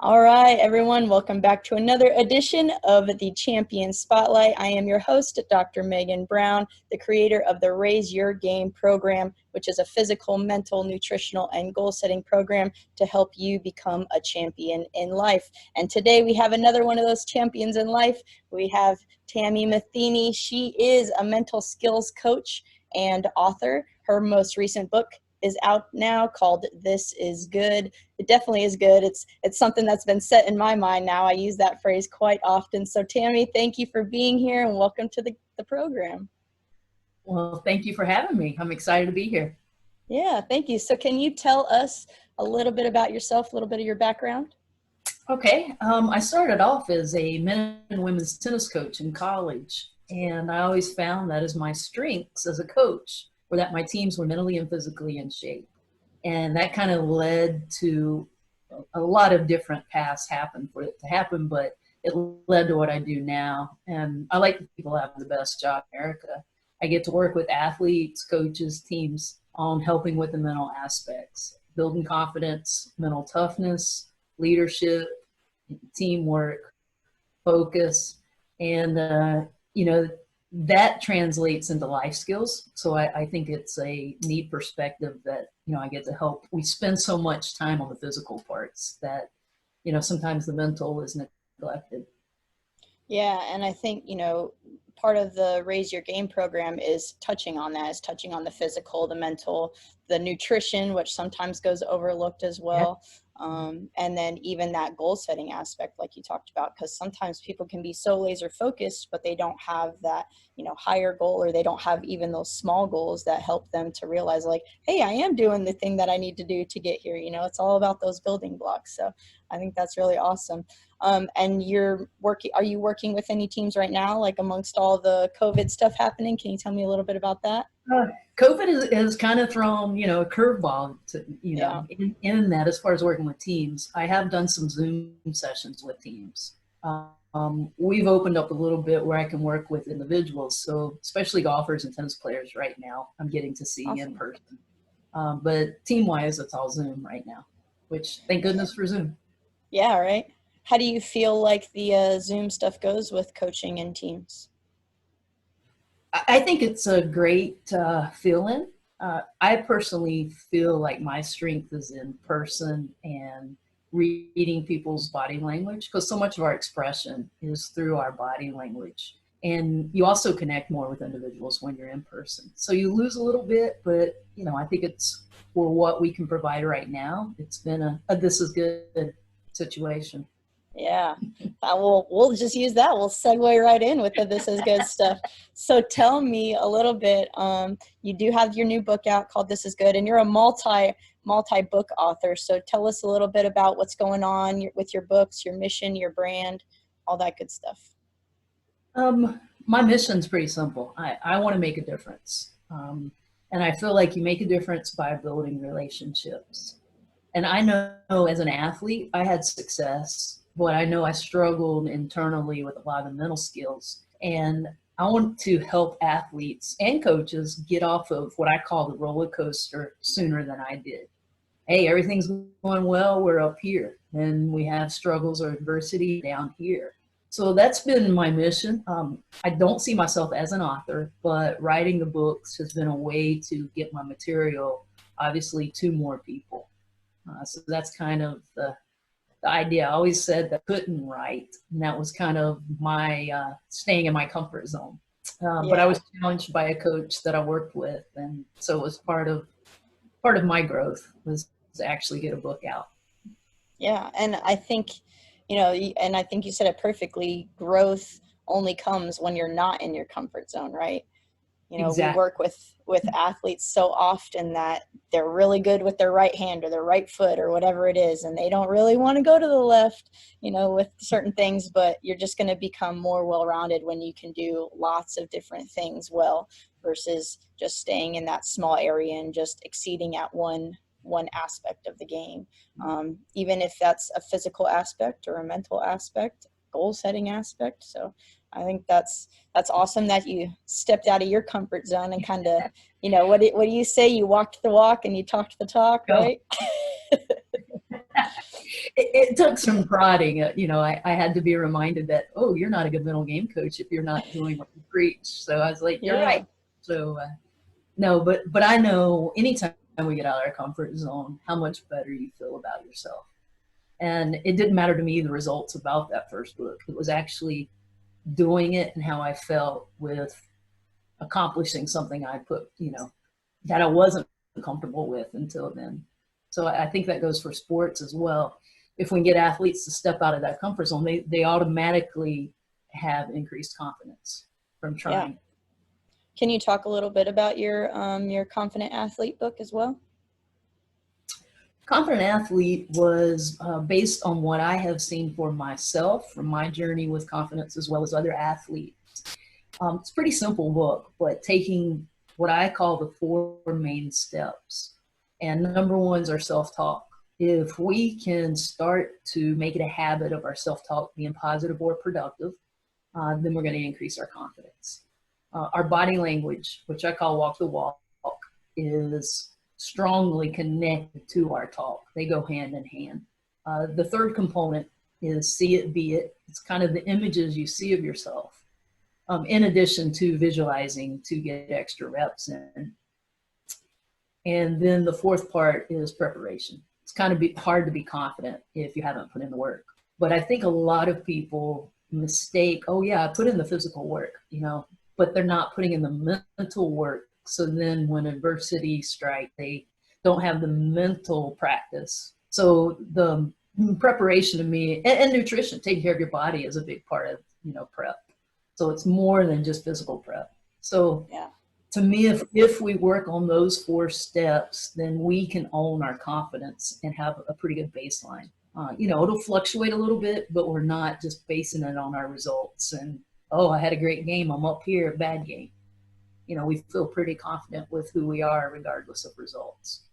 All right, everyone, welcome back to another edition of the Champion Spotlight. I am your host, Dr. Megan Brown, the creator of the Raise Your Game program, which is a physical, mental, nutritional, and goal-setting program to help you become a champion in life. And today we have another one of those champions in life. We have Tami Matheny. She is a mental skills coach and author. Her most recent book is out now called This Is Good. It definitely is good. It's something that's been set in my mind now. I use that phrase quite often. So Tami, thank you for being here and welcome to the program. Well, thank you for having me. I'm excited to be here. Yeah, thank you. So can you tell us a little bit about yourself, a little bit of your background? Okay, I started off as a men and women's tennis coach in college, and I always found that as my strengths as a coach were that my teams were mentally and physically in shape. And that kind of led to a lot of different paths happen for it to happen, but it led to what I do now. And I like the people have the best job in America. I get to work with athletes, coaches, teams on helping with the mental aspects, building confidence, mental toughness, leadership, teamwork, focus, and that translates into life skills. So I think it's a neat perspective that I get to help. We spend so much time on the physical parts that sometimes the mental is neglected. Yeah, and I think, part of the Raise Your Game program is touching on that, is touching on the physical, the mental, the nutrition, which sometimes goes overlooked as Yeah. well. And then even that goal setting aspect, like you talked about, because sometimes people can be so laser focused, but they don't have that, higher goal, or they don't have even those small goals that help them to realize like, hey, I am doing the thing that I need to do to get here. It's all about those building blocks. So I think that's really awesome. And are you working with any teams right now, like amongst all the COVID stuff happening? Can you tell me a little bit about that? COVID has kind of thrown, a curveball to, Yeah. in that as far as working with teams. I have done some Zoom sessions with teams. We've opened up a little bit where I can work with individuals. So especially golfers and tennis players right now, I'm getting to see in Awesome. person. But team-wise, it's all Zoom right now, which thank goodness for Zoom. Yeah, right. How do you feel like the Zoom stuff goes with coaching and teams? I think it's a great feeling. I personally feel like my strength is in person and reading people's body language, because so much of our expression is through our body language. And you also connect more with individuals when you're in person. So you lose a little bit, but I think it's for what we can provide right now. It's been a this is good situation. Yeah, we'll just use that. We'll segue right in with the This Is Good stuff. So tell me a little bit. You do have your new book out called This Is Good, and you're a multi book author. So tell us a little bit about what's going on with your books, your mission, your brand, all that good stuff. My mission's pretty simple. I want to make a difference. And I feel like you make a difference by building relationships. And I know as an athlete, I had success, but I know I struggled internally with a lot of mental skills. And I want to help athletes and coaches get off of what I call the roller coaster sooner than I did. Hey, everything's going well, we're up here, and we have struggles or adversity down here. So that's been my mission. I don't see myself as an author, but writing the books has been a way to get my material, obviously, to more people. So that's kind of the idea. I always said that I couldn't write, and that was kind of my staying in my comfort zone. But I was challenged by a coach that I worked with, and so it was part of my growth was to actually get a book out. Yeah, and I think, and I think you said it perfectly. Growth only comes when you're not in your comfort zone, right? We Exactly. work with athletes so often that they're really good with their right hand or their right foot or whatever it is, and they don't really want to go to the left, with certain things, but you're just going to become more well-rounded when you can do lots of different things well versus just staying in that small area and just exceeding at one aspect of the game. Even if that's a physical aspect or a mental aspect, goal setting aspect. So I think that's awesome that you stepped out of your comfort zone and kind of, what do you say? You walked the walk and you talked the talk, Oh, right? It took some prodding. You know, I had to be reminded that, oh, you're not a good mental game coach if you're not doing what you preach. So I was like, you're Yeah. right. So no, but I know anytime we get out of our comfort zone, how much better you feel about yourself. And it didn't matter to me the results about that first book. It was actually doing it and how I felt with accomplishing something I put, you know, that I wasn't comfortable with until then. So I think that goes for sports as well. If we can get athletes to step out of that comfort zone, they automatically have increased confidence from Yeah. trying. Can you talk a little bit about your Confident Athlete book as well? Confident Athlete was based on what I have seen for myself from my journey with confidence as well as other athletes. It's a pretty simple book, but taking what I call the 4 main steps. And number one is our self-talk. If we can start to make it a habit of our self-talk being positive or productive, then we're going to increase our confidence. Our body language, which I call walk the walk, is strongly connected to our talk. They go hand in hand. The third component is see it, be it. It's kind of the images you see of yourself, in addition to visualizing to get extra reps in. And then the fourth part is preparation. It's kind of hard to be confident if you haven't put in the work. But I think a lot of people mistake, oh yeah, I put in the physical work, you know, but they're not putting in the mental work. So then when adversity strikes, they don't have the mental practice. So the preparation to me, and nutrition, taking care of your body is a big part of, you know, prep. So it's more than just physical prep. So Yeah. to me, if we work on those 4 steps, then we can own our confidence and have a pretty good baseline. You know, it'll fluctuate a little bit, but we're not just basing it on our results and, oh, I had a great game, I'm up here, bad game. You know, we feel pretty confident with who we are regardless of results.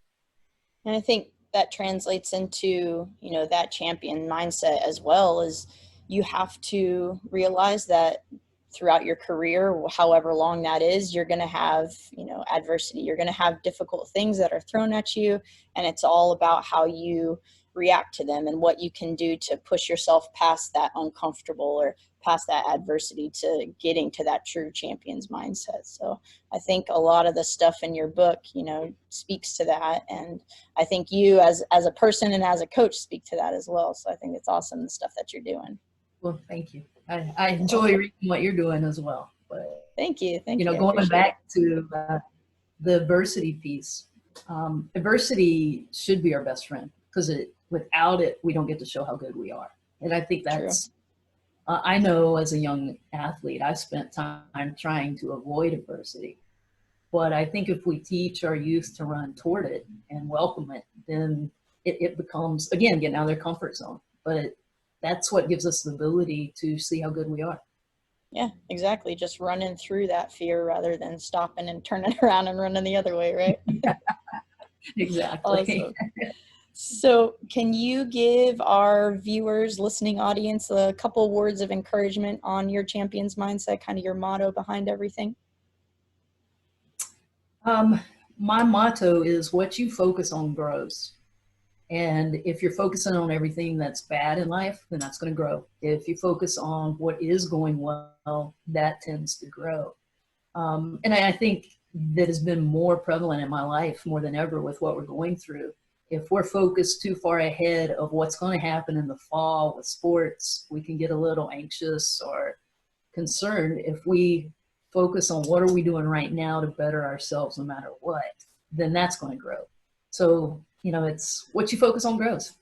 And I think that translates into, you know, that champion mindset as well. Is you have to realize that throughout your career, however long that is, you're going to have, you know, adversity. You're going to have difficult things that are thrown at you. And it's all about how you react to them and what you can do to push yourself past that uncomfortable or past that adversity to getting to that true champion's mindset. So I think a lot of the stuff in your book, you know, speaks to that. And I think you as a person and as a coach speak to that as well. So I think it's awesome, the stuff that you're doing. Well, thank you. I enjoy reading what you're doing as well. But, Thank you. you know, going back to the adversity piece, adversity should be our best friend because without it, we don't get to show how good we are. And I think that's, I know as a young athlete, I spent time trying to avoid adversity. But I think if we teach our youth to run toward it and welcome it, then it becomes, again, getting out of their comfort zone. But that's what gives us the ability to see how good we are. Yeah, exactly. Just running through that fear rather than stopping and turning around and running the other way, right? Exactly. Awesome. So can you give our viewers, listening audience, a couple words of encouragement on your champion's mindset, kind of your motto behind everything? My motto is what you focus on grows. And if you're focusing on everything that's bad in life, then that's going to grow. If you focus on what is going well, that tends to grow. And I think that has been more prevalent in my life more than ever with what we're going through. If we're focused too far ahead of what's going to happen in the fall with sports, we can get a little anxious or concerned. If we focus on what are we doing right now to better ourselves no matter what, then that's going to grow. So, you know, it's what you focus on grows.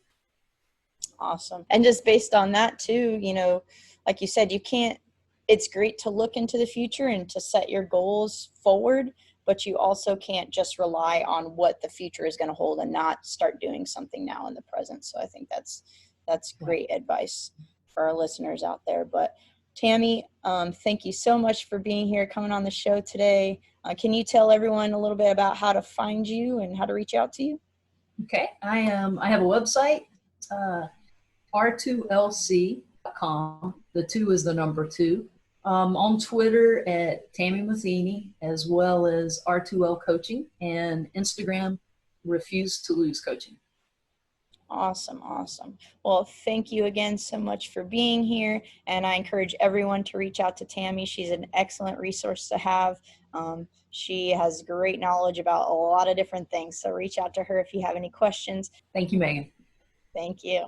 Awesome. And just based on that too, you know, like you said, it's great to look into the future and to set your goals forward, but you also can't just rely on what the future is going to hold and not start doing something now in the present. So I think that's great advice for our listeners out there. But Tami, thank you so much for being here, coming on the show today. Can you tell everyone a little bit about how to find you and how to reach out to you? Okay. I have a website, r2lc.com. The 2 is the number 2. On Twitter at Tami Matheny, as well as R2L Coaching, and Instagram, Refuse to Lose Coaching. Awesome, awesome. Well, thank you again so much for being here, and I encourage everyone to reach out to Tami. She's an excellent resource to have. She has great knowledge about a lot of different things, so reach out to her if you have any questions. Thank you, Megan. Thank you.